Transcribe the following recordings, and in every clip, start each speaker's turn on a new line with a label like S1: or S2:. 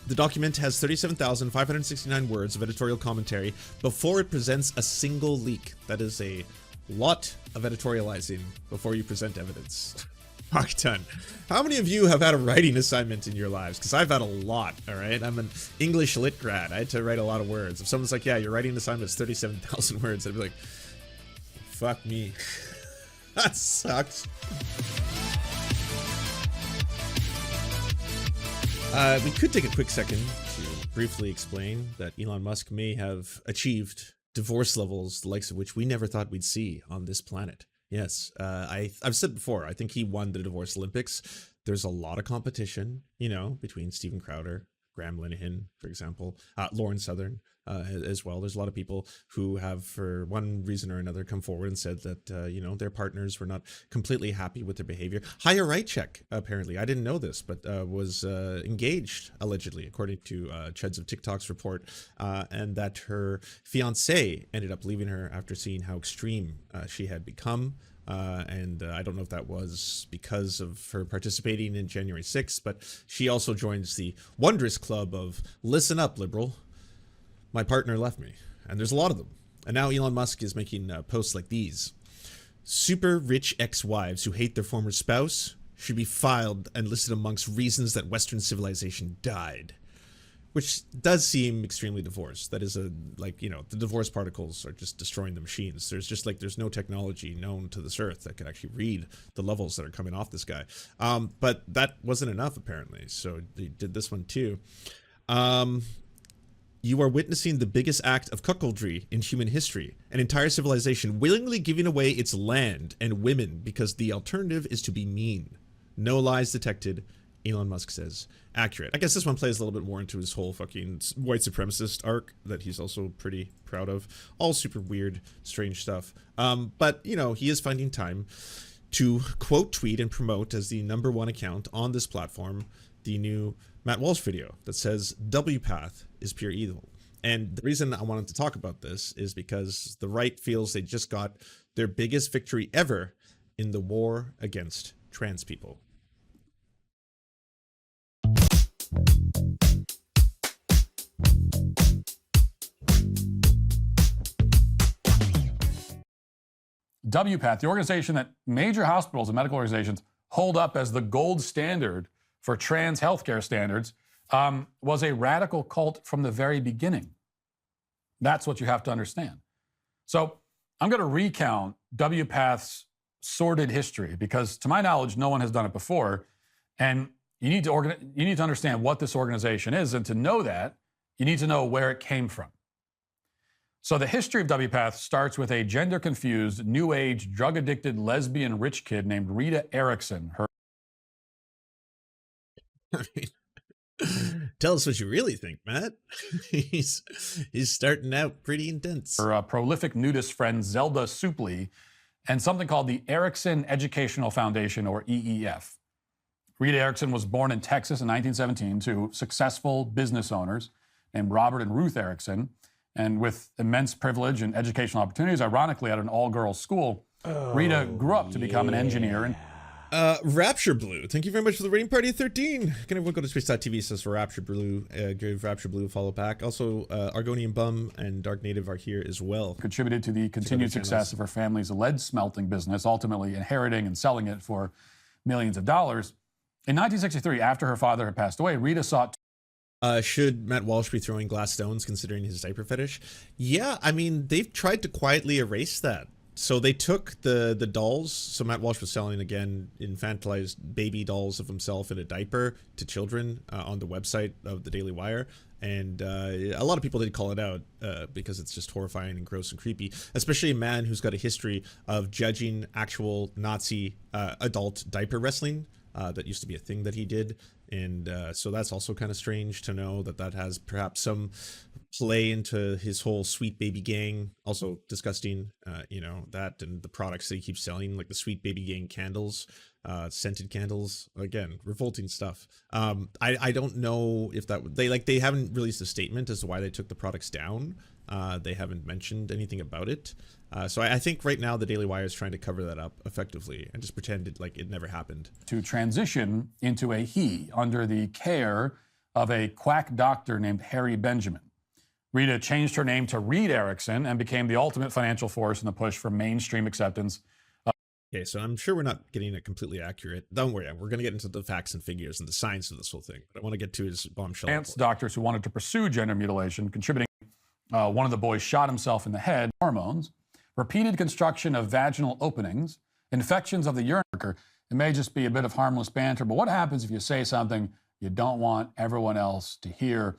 S1: The document has 37,569 words of editorial commentary before it presents a single leak. That is a lot of editorializing before you present evidence. Fuck ton. How many of you have had a writing assignment in your lives? Because I've had a lot, all right? I'm an English lit grad. I had to write a lot of words. If someone's like, yeah, your writing assignment is 37,000 words, I'd be like, fuck me. That sucks. We could take a quick second to briefly explain that Elon Musk may have achieved divorce levels the likes of which we never thought we'd see on this planet. Yes, I've said before, I think he won the divorce Olympics. There's a lot of competition, you know, between Steven Crowder, Graham Linehan, for example, Lauren Southern as well. There's a lot of people who have, for one reason or another, come forward and said that, you know, their partners were not completely happy with their behavior. Higher right check, apparently, I didn't know this, but was engaged, allegedly, according to Chuds of TikTok's report, and that her fiance ended up leaving her after seeing how extreme she had become. And I don't know if that was because of her participating in January 6th, but she also joins the wondrous club of listen up, liberal. My partner left me, and there's a lot of them. And now Elon Musk is making posts like these. Super rich ex-wives who hate their former spouse should be filed and listed amongst reasons that Western civilization died. Which does seem extremely divorced. That is like, you know, the divorce particles are just destroying the machines. There's no technology known to this earth that can actually read the levels that are coming off this guy. But that wasn't enough, apparently. So they did this one too. You are witnessing the biggest act of cuckoldry in human history. An entire civilization willingly giving away its land and women because the alternative is to be mean. No lies detected. Elon Musk says accurate. I guess this one plays a little bit more into his whole fucking white supremacist arc that he's also pretty proud of. All super weird, strange stuff. But, you know, he is finding time to quote tweet and promote as the #1 account on this platform the new Matt Walsh video that says WPATH is pure evil. And the reason I wanted to talk about this is because the right feels they just got their biggest victory ever in the war against trans people.
S2: WPATH, the organization that major hospitals and medical organizations hold up as the gold standard for trans healthcare standards, was a radical cult from the very beginning. That's what you have to understand. So I'm going to recount WPATH's sordid history because, to my knowledge, no one has done it before. And you need to understand what this organization is, and to know that, you need to know where it came from. So the history of WPATH starts with a gender-confused, new age, drug-addicted, lesbian rich kid named Rita Erickson.
S1: Tell us what you really think, Matt. he's starting out pretty intense.
S2: Her prolific nudist friend Zelda Supley, and something called the Erickson Educational Foundation, or EEF. Rita Erickson was born in Texas in 1917 to successful business owners named Robert and Ruth Erickson. And with immense privilege and educational opportunities, ironically at an all-girls school, Rita grew up to become an engineer. And
S1: Rapture Blue, thank you very much for the rating party of 13. Can everyone go to Space.tv, says for Rapture Blue, give Rapture Blue a follow back. Also, Argonian Bum and Dark Native are here as well.
S2: Contributed to the continued success of her family's lead smelting business, ultimately inheriting and selling it for millions of dollars. In 1963, after her father had passed away, Rita sought
S1: should Matt Walsh be throwing glass stones considering his diaper fetish? Yeah, I mean, they've tried to quietly erase that. So they took the dolls. So Matt Walsh was selling, again, infantilized baby dolls of himself in a diaper to children on the website of the Daily Wire. And a lot of people did call it out because it's just horrifying and gross and creepy, especially a man who's got a history of judging actual Nazi adult diaper wrestling. That used to be a thing that he did. And so that's also kind of strange to know that that has perhaps some play into his whole Sweet Baby Gang. Also disgusting, you know, that and the products that he keeps selling, like the Sweet Baby Gang candles, scented candles. Again, revolting stuff. I don't know if that they haven't released a statement as to why they took the products down. They haven't mentioned anything about it. So I think right now the Daily Wire is trying to cover that up effectively and just pretend like it never happened.
S2: To transition into a he under the care of a quack doctor named Harry Benjamin. Rita changed her name to Reed Erickson and became the ultimate financial force in the push for mainstream acceptance.
S1: Okay, so I'm sure we're not getting it completely accurate. Don't worry, we're going to get into the facts and figures and the science of this whole thing. But I want to get to his bombshell.
S2: Advanced doctors who wanted to pursue gender mutilation, contributing. One of the boys shot himself in the head. Hormones, repeated construction of vaginal openings, infections of the urine worker. It may just be a bit of harmless banter, but what happens if you say something you don't want everyone else to hear?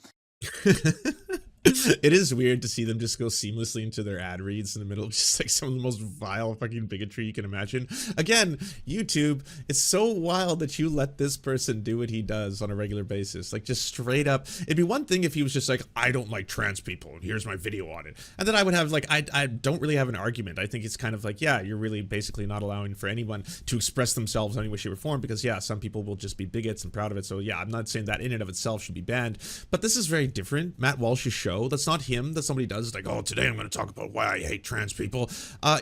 S1: It is weird to see them just go seamlessly into their ad reads in the middle of just like some of the most vile fucking bigotry you can imagine. Again, YouTube, it's so wild that you let this person do what he does on a regular basis. Like, just straight up. It'd be one thing if he was just like, I don't like trans people and here's my video on it. And then I would have like, I don't really have an argument. I think it's kind of like, yeah, you're really basically not allowing for anyone to express themselves in any way, shape, or form, because yeah, some people will just be bigots and proud of it. So yeah, I'm not saying that in and of itself should be banned, but this is very different. Matt Walsh's show, that's not him, that somebody does. It's like, oh, today I'm going to talk about why I hate trans people.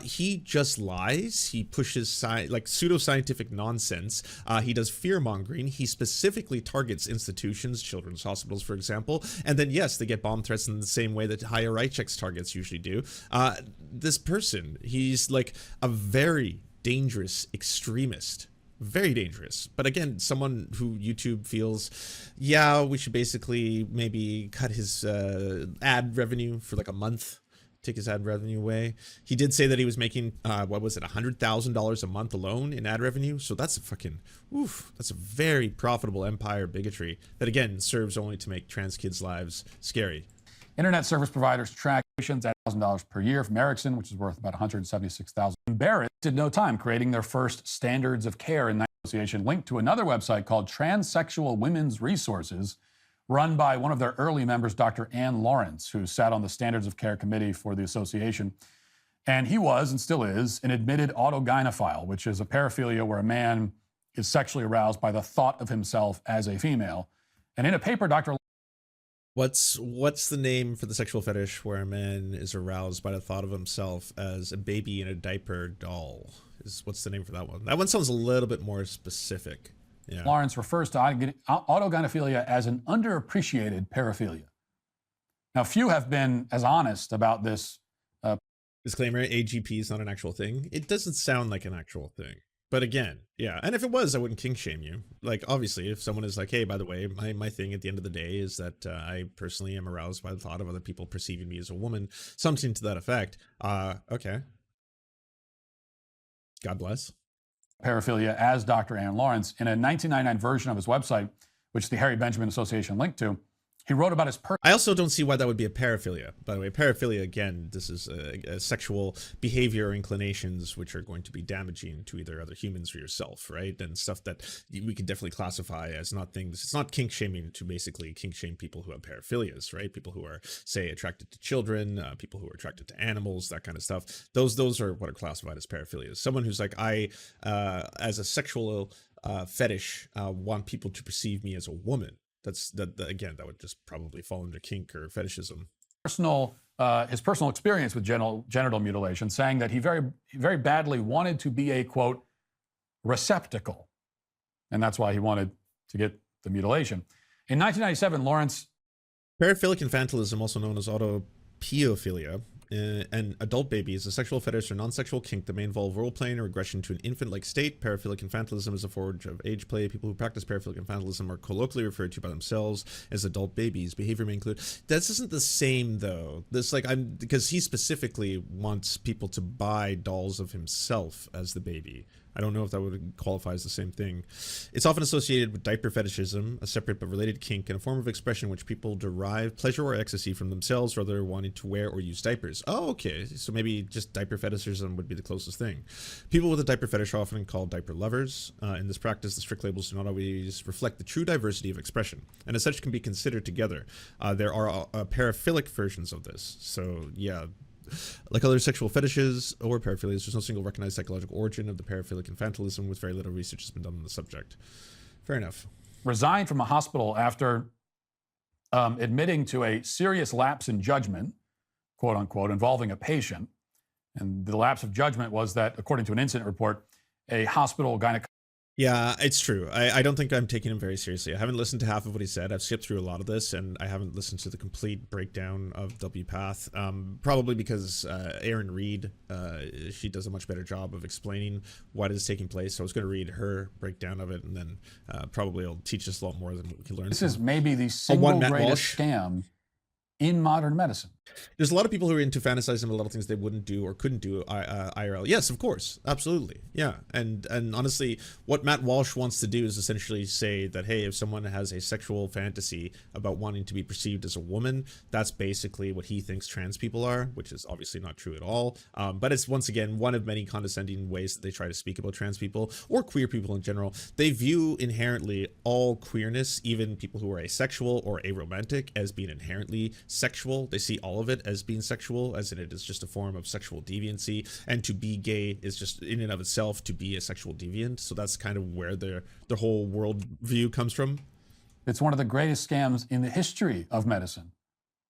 S1: He just lies. He pushes like pseudoscientific nonsense. He does fear mongering. He specifically targets institutions, children's hospitals, for example. And then yes, they get bomb threats in the same way that higher right checks targets usually do. This person, he's like a very dangerous extremist. Very dangerous. But again, someone who YouTube feels, yeah, we should basically maybe cut his ad revenue for like a month, take his ad revenue away. He did say that he was making, what was it, $100,000 a month alone in ad revenue. So that's a fucking, oof, that's a very profitable empire bigotry that again serves only to make trans kids' lives scary.
S2: Internet service providers track patients at $1,000 per year from Erickson, which is worth about $176,000. Barrett did no time creating their first standards of care in the association, linked to another website called Transsexual Women's Resources, run by one of their early members, Dr. Ann Lawrence, who sat on the Standards of Care Committee for the association. And he was, and still is, an admitted autogynephile, which is a paraphilia where a man is sexually aroused by the thought of himself as a female. And in a paper, Dr.
S1: What's the name for the sexual fetish where a man is aroused by the thought of himself as a baby in a diaper doll? What's the name for that one? That one sounds a little bit more specific. Yeah.
S2: Lawrence refers to autogynephilia as an underappreciated paraphilia. Now, few have been as honest about this.
S1: Disclaimer, AGP is not an actual thing. It doesn't sound like an actual thing. But again, yeah, and if it was, I wouldn't kink shame you. Like, obviously, if someone is like, hey, by the way, my thing at the end of the day is that I personally am aroused by the thought of other people perceiving me as a woman, something to that effect, okay. God bless.
S2: Paraphilia as Dr. Ann Lawrence. In a 1999 version of his website, which the Harry Benjamin Association linked to, he wrote about his
S1: I also don't see why that would be a paraphilia. By the way, paraphilia, again, this is a sexual behavior or inclinations which are going to be damaging to either other humans or yourself, right? And stuff that we could definitely classify as not things. It's not kink shaming to basically kink shame people who have paraphilias, right? People who are, say, attracted to children, people who are attracted to animals, that kind of stuff. Those are what are classified as paraphilias. Someone who's like, as a sexual fetish, want people to perceive me as a woman. Again, that would just probably fall under kink or fetishism.
S2: His personal experience with genital mutilation, saying that he very badly wanted to be a, quote, receptacle. And that's why he wanted to get the mutilation. In 1997, Lawrence...
S1: Paraphilic infantilism, also known as autopiophilia, an adult baby is a sexual fetish or non-sexual kink that may involve role-playing or regression to an infant-like state. Paraphilic infantilism is a form of age play. People who practice paraphilic infantilism are colloquially referred to by themselves as adult babies. Behavior may include... This isn't the same, though. This, like, because he specifically wants people to buy dolls of himself as the baby. I don't know if that would qualify as the same thing. It's often associated with diaper fetishism, a separate but related kink, and a form of expression in which people derive pleasure or ecstasy from themselves rather than wanting to wear or use diapers. Oh, okay. So maybe just diaper fetishism would be the closest thing. People with a diaper fetish are often called diaper lovers. In this practice, the strict labels do not always reflect the true diversity of expression, and as such can be considered together. There are paraphilic versions of this. So, yeah. Like other sexual fetishes or paraphilias, there's no single recognized psychological origin of the paraphilic infantilism, with very little research has been done on the subject. Fair enough.
S2: Resigned from a hospital after admitting to a serious lapse in judgment, quote unquote, involving a patient. And the lapse of judgment was that, according to an incident report, a hospital gynecologist
S1: Yeah, it's true. I don't think I'm taking him very seriously. I haven't listened to half of what he said. I've skipped through a lot of this, and I haven't listened to the complete breakdown of WPATH. Probably because Erin Reed, she does a much better job of explaining what is taking place. So I was going to read her breakdown of it, and then probably it'll teach us a lot more than we can learn.
S2: This is maybe the single greatest scam in modern medicine.
S1: There's a lot of people who are into fantasizing about a lot of things they wouldn't do or couldn't do IRL. Yes, of course, absolutely, yeah. And honestly, what Matt Walsh wants to do is essentially say that, hey, if someone has a sexual fantasy about wanting to be perceived as a woman, that's basically what he thinks trans people are, which is obviously not true at all. But it's once again one of many condescending ways that they try to speak about trans people or queer people in general. They view inherently all queerness, even people who are asexual or aromantic, as being inherently sexual. They see all of it as being sexual, as in it is just a form of sexual deviancy, and to be gay is just in and of itself to be a sexual deviant. So that's kind of where their whole world view comes from.
S2: It's one of the greatest scams in the history of medicine.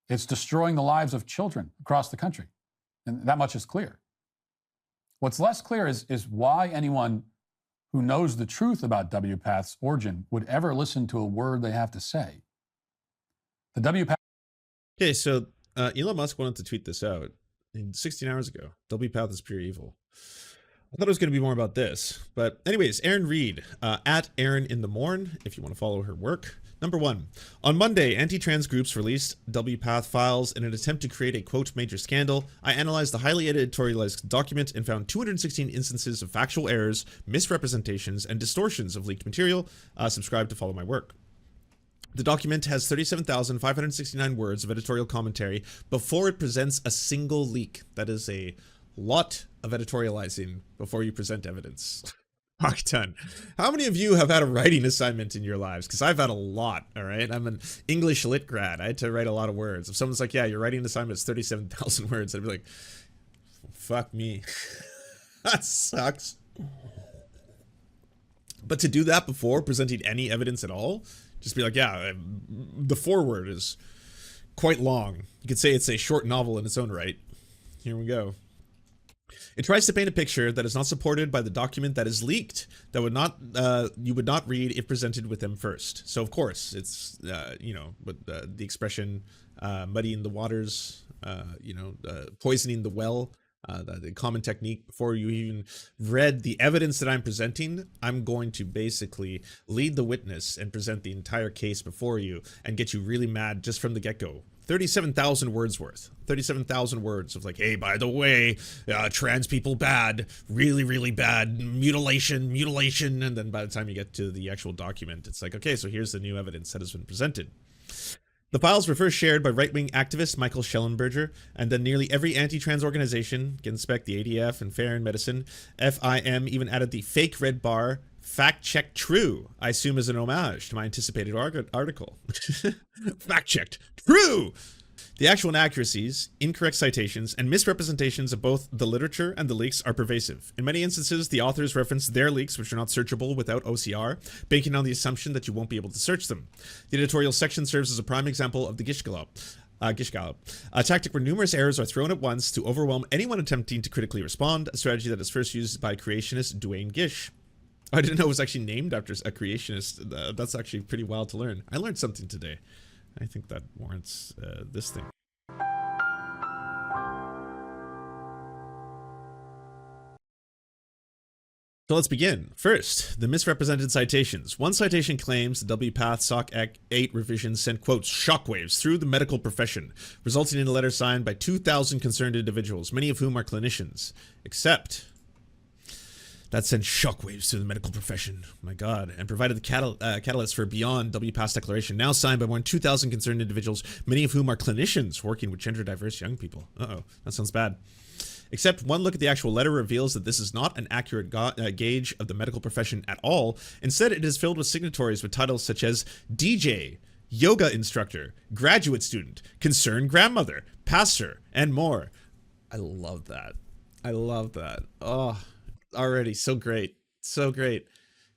S2: It's destroying the lives of children across the country, and that much is clear. What's less clear is why anyone who knows the truth about WPATH's origin would ever listen to a word they have to say. The WPATH.
S1: Okay, so Elon Musk wanted to tweet this out 16 hours ago. WPATH is pure evil. I thought it was going to be more about this. But anyways, Erin Reed, at Erin in the Morn, if you want to follow her work. Number 1. On Monday, anti-trans groups released WPATH files in an attempt to create a, quote, major scandal. I analyzed the highly editorialized document and found 216 instances of factual errors, misrepresentations, and distortions of leaked material. Subscribe to follow my work. The document has 37,569 words of editorial commentary before it presents a single leak. That is a lot of editorializing before you present evidence. Fuck ton. How many of you have had a writing assignment in your lives? Because I've had a lot, all right? I'm an English lit grad. I had to write a lot of words. If someone's like, yeah, your writing assignment is 37,000 words, I'd be like, fuck me. That sucks. But to do that before presenting any evidence at all, just be like, yeah, the foreword is quite long. You could say it's a short novel in its own right. Here we go. It tries to paint a picture that is not supported by the document that is leaked, that would not you would not read if presented with them first. So of course it's with the expression muddying the waters, poisoning the well. The common technique before you even read the evidence that I'm presenting, I'm going to basically lead the witness and present the entire case before you and get you really mad just from the get-go. 37,000 words worth. 37,000 words of like, hey, by the way, trans people bad, really, really bad, mutilation. And then by the time you get to the actual document, it's like, okay, so here's the new evidence that has been presented. The files were first shared by right-wing activist Michael Schellenberger, and then nearly every anti-trans organization, Genspec, the ADF, and Fair in Medicine, FIM even added the fake red bar, fact check true, I assume as an homage to my anticipated article. Fact checked true! The actual inaccuracies, incorrect citations, and misrepresentations of both the literature and the leaks are pervasive. In many instances, the authors reference their leaks, which are not searchable without OCR, banking on the assumption that you won't be able to search them. The editorial section serves as a prime example of the Gish Gallop, a tactic where numerous errors are thrown at once to overwhelm anyone attempting to critically respond, a strategy that is first used by creationist Duane Gish. I didn't know it was actually named after a creationist. That's actually pretty wild to learn. I learned something today. I think that warrants this thing. So let's begin. First, the misrepresented citations. One citation claims the WPATH SOC 8 revision sent, quote, shockwaves through the medical profession, resulting in a letter signed by 2,000 concerned individuals, many of whom are clinicians. Except that sent shockwaves through the medical profession. My God. And provided the catalyst for beyond WPATH's declaration, now signed by more than 2,000 concerned individuals, many of whom are clinicians working with gender diverse young people. Uh-oh, that sounds bad. Except one look at the actual letter reveals that this is not an accurate gauge of the medical profession at all. Instead, it is filled with signatories with titles such as DJ, yoga instructor, graduate student, concerned grandmother, pastor, and more. I love that. I love that. Oh, already so great. So great.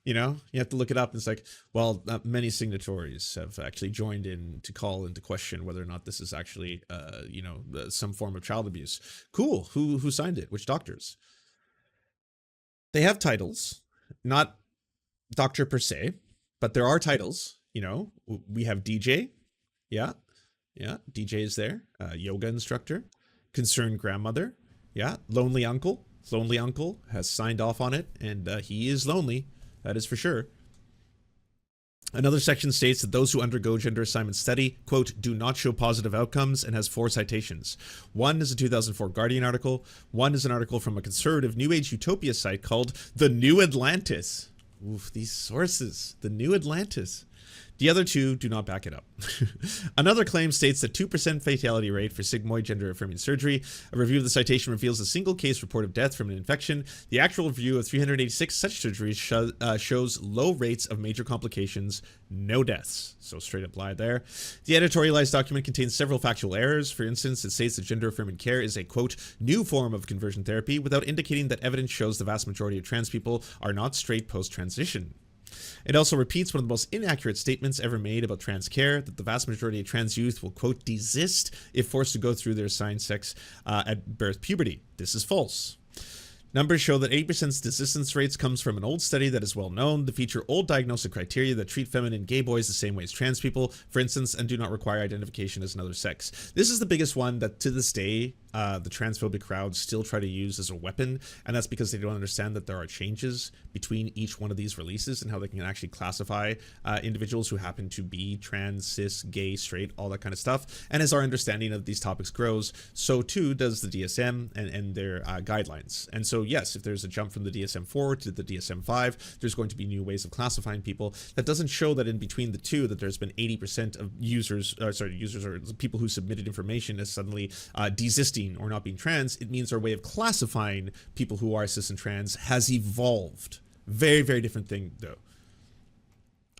S1: You know, you have to look it up. And it's like, well, many signatories have actually joined in to call into question whether or not this is actually, some form of child abuse. Cool. Who signed it? Which doctors? They have titles, not doctor per se, but there are titles. You know, we have DJ. Yeah. Yeah. DJ is there. Yoga instructor, concerned grandmother. Yeah. Lonely uncle. Lonely uncle has signed off on it, and he is lonely. That is for sure. Another section states that those who undergo gender assignment study, quote, do not show positive outcomes, and has 4 citations. One is a 2004 Guardian article. One is an article from a conservative New Age utopia site called The New Atlantis. Oof, these sources. The New Atlantis. The other 2 do not back it up. Another claim states that 2% fatality rate for sigmoid gender-affirming surgery. A review of the citation reveals a single case report of death from an infection. The actual review of 386 such surgeries shows low rates of major complications, no deaths. So straight up lie there. The editorialized document contains several factual errors. For instance, it states that gender-affirming care is a, quote, new form of conversion therapy, without indicating that evidence shows the vast majority of trans people are not straight post-transition. It also repeats one of the most inaccurate statements ever made about trans care, that the vast majority of trans youth will, quote, desist if forced to go through their assigned sex at birth puberty. This is false. Numbers show that 80% desistance rates comes from an old study that is well known. They feature old diagnostic criteria that treat feminine gay boys the same way as trans people, for instance, and do not require identification as another sex. This is the biggest one that to this day, the transphobic crowd still try to use as a weapon, and that's because they don't understand that there are changes between each one of these releases and how they can actually classify individuals who happen to be trans, cis, gay, straight, all that kind of stuff. And as our understanding of these topics grows, so too does the DSM and their guidelines. And so yes, if there's a jump from the DSM-4 to the DSM-5, there's going to be new ways of classifying people. That doesn't show that in between the two that there's been 80% of users or people who submitted information as suddenly desisting or not being trans. It means our way of classifying people who are cis and trans has evolved. Very, very different thing though.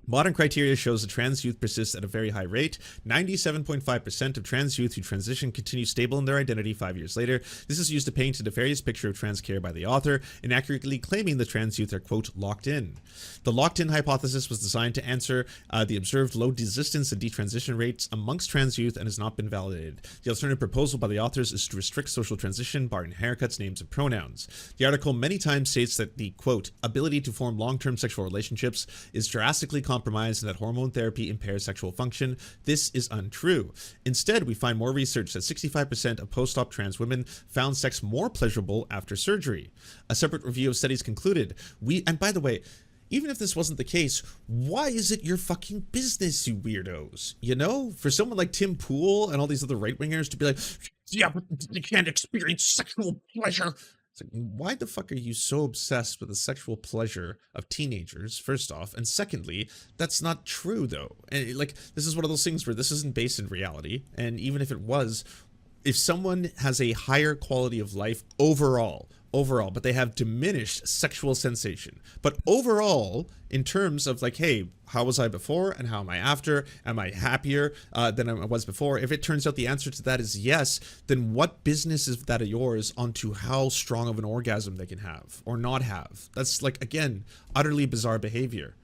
S1: Modern criteria shows that trans youth persists at a very high rate. 97.5% of trans youth who transition continue stable in their identity 5 years later. This is used to paint a nefarious picture of trans care by the author, inaccurately claiming the trans youth are, quote, locked in. The locked-in hypothesis was designed to answer the observed low desistance and detransition rates amongst trans youth and has not been validated. The alternative proposal by the authors is to restrict social transition, barring haircuts, names, and pronouns. The article many times states that the, quote, ability to form long-term sexual relationships is drastically compromised and that hormone therapy impairs sexual function. This is untrue. Instead, we find more research that 65% of post-op trans women found sex more pleasurable after surgery. A separate review of studies concluded, and by the way, even if this wasn't the case, why is it your fucking business, you weirdos? You know, for someone like Tim Pool and all these other right-wingers to be like, yeah, but they can't experience sexual pleasure. It's like, why the fuck are you so obsessed with the sexual pleasure of teenagers, first off? And secondly, that's not true, though. And like, this is one of those things where this isn't based in reality. And even if it was, if someone has a higher quality of life overall, but they have diminished sexual sensation, but overall, in terms of like, hey, how was I before and how am I after? Am I happier than I was before? If it turns out the answer to that is yes, then what business is that of yours onto how strong of an orgasm they can have or not have? That's like, again, utterly bizarre behavior.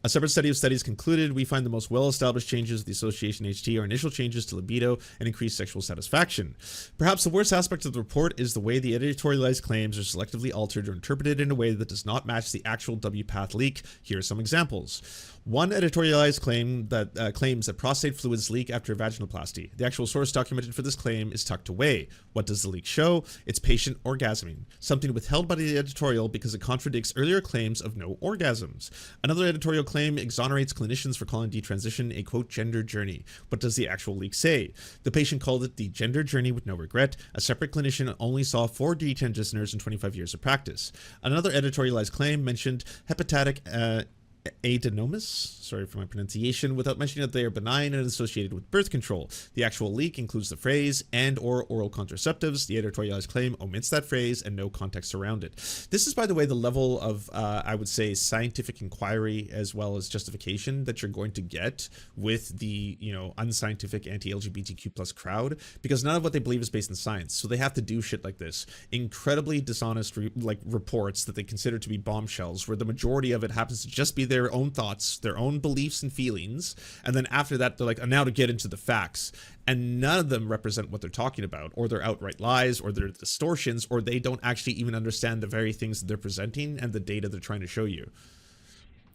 S1: A separate study of studies concluded we find the most well-established changes of the association HT are initial changes to libido and increased sexual satisfaction. Perhaps the worst aspect of the report is the way the editorialized claims are selectively altered or interpreted in a way that does not match the actual WPATH leak. Here are some examples. One editorialized claim that claims that prostate fluids leak after vaginoplasty. The actual source documented for this claim is tucked away. What does the leak show? It's patient orgasming, something withheld by the editorial because it contradicts earlier claims of no orgasms. Another editorial claim exonerates clinicians for calling detransition a, quote, gender journey. What does the actual leak say? The patient called it the gender journey with no regret. A separate clinician only saw 4 detransitioners in 25 years of practice. Another editorialized claim mentioned hepatic adenomas, sorry for my pronunciation, without mentioning that they are benign and associated with birth control. The actual leak includes the phrase and or oral contraceptives. The editorialized claim omits that phrase and no context around it. This is, by the way, the level of, I would say, scientific inquiry as well as justification that you're going to get with the, you know, unscientific anti-LGBTQ plus crowd, because none of what they believe is based in science. So they have to do shit like this. Incredibly dishonest reports that they consider to be bombshells, where the majority of it happens to just be their own thoughts, their own beliefs and feelings, and then after that they're like, and now to get into the facts, and none of them represent what they're talking about, or they're outright lies, or they're distortions, or they don't actually even understand the very things that they're presenting and the data they're trying to show you.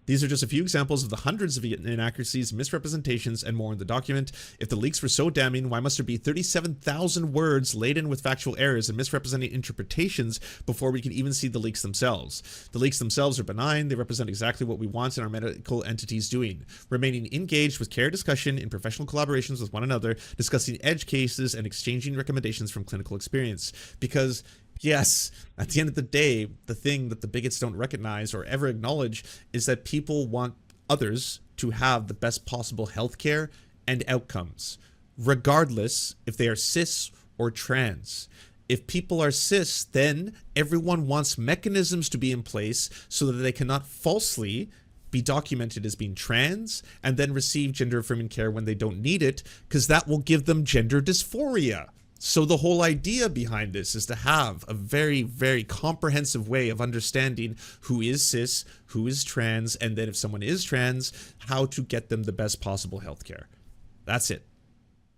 S1: These are just a few examples of the hundreds of inaccuracies, misrepresentations, and more in the document. If the leaks were so damning, why must there be 37,000 words laden with factual errors and misrepresenting interpretations before we can even see the leaks themselves? The leaks themselves are benign. They represent exactly what we want in our medical entities doing. Remaining engaged with care discussion in professional collaborations with one another, discussing edge cases, and exchanging recommendations from clinical experience. Because yes, at the end of the day, the thing that the bigots don't recognize or ever acknowledge is that people want others to have the best possible healthcare and outcomes, regardless if they are cis or trans. If people are cis, then everyone wants mechanisms to be in place so that they cannot falsely be documented as being trans and then receive gender-affirming care when they don't need it, because that will give them gender dysphoria. So the whole idea behind this is to have a very, very comprehensive way of understanding who is cis, who is trans, and then if someone is trans, how to get them the best possible healthcare. That's it.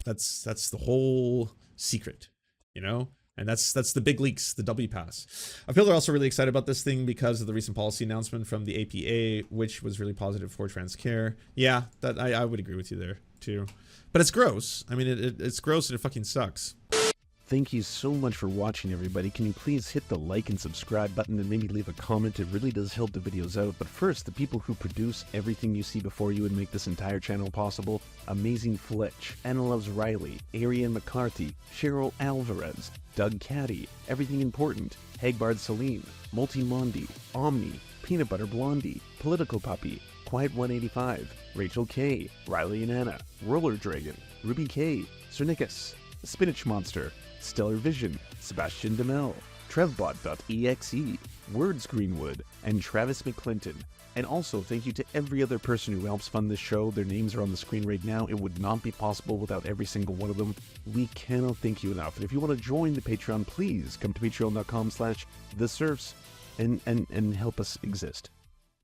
S1: That's the whole secret, you know? And that's the big leaks, the WPATH. I feel they're also really excited about this thing because of the recent policy announcement from the APA, which was really positive for trans care. Yeah, that I would agree with you there too. But it's gross. I mean, it's gross and it fucking sucks.
S3: Thank you so much for watching, everybody. Can you please hit the like and subscribe button and maybe leave a comment? It really does help the videos out. But first, the people who produce everything you see before you and make this entire channel possible: Amazing Fletch, Anna Loves Riley, Ariane McCarthy, Cheryl Alvarez, Doug Caddy, Everything Important, Hagbard Celine, Multimondi, Omni, Peanut Butter Blondie, Political Puppy, Quiet 185, Rachel K, Riley and Anna, Roller Dragon, Ruby K, Cernicus, Spinach Monster, Stellar Vision, Sebastian DeMel, Trevbot.exe, Words Greenwood, and Travis McClinton. And also, thank you to every other person who helps fund this show. Their names are on the screen right now. It would not be possible without every single one of them. We cannot thank you enough. And if you want to join the Patreon, please come to patreon.com/theserfs and help us exist.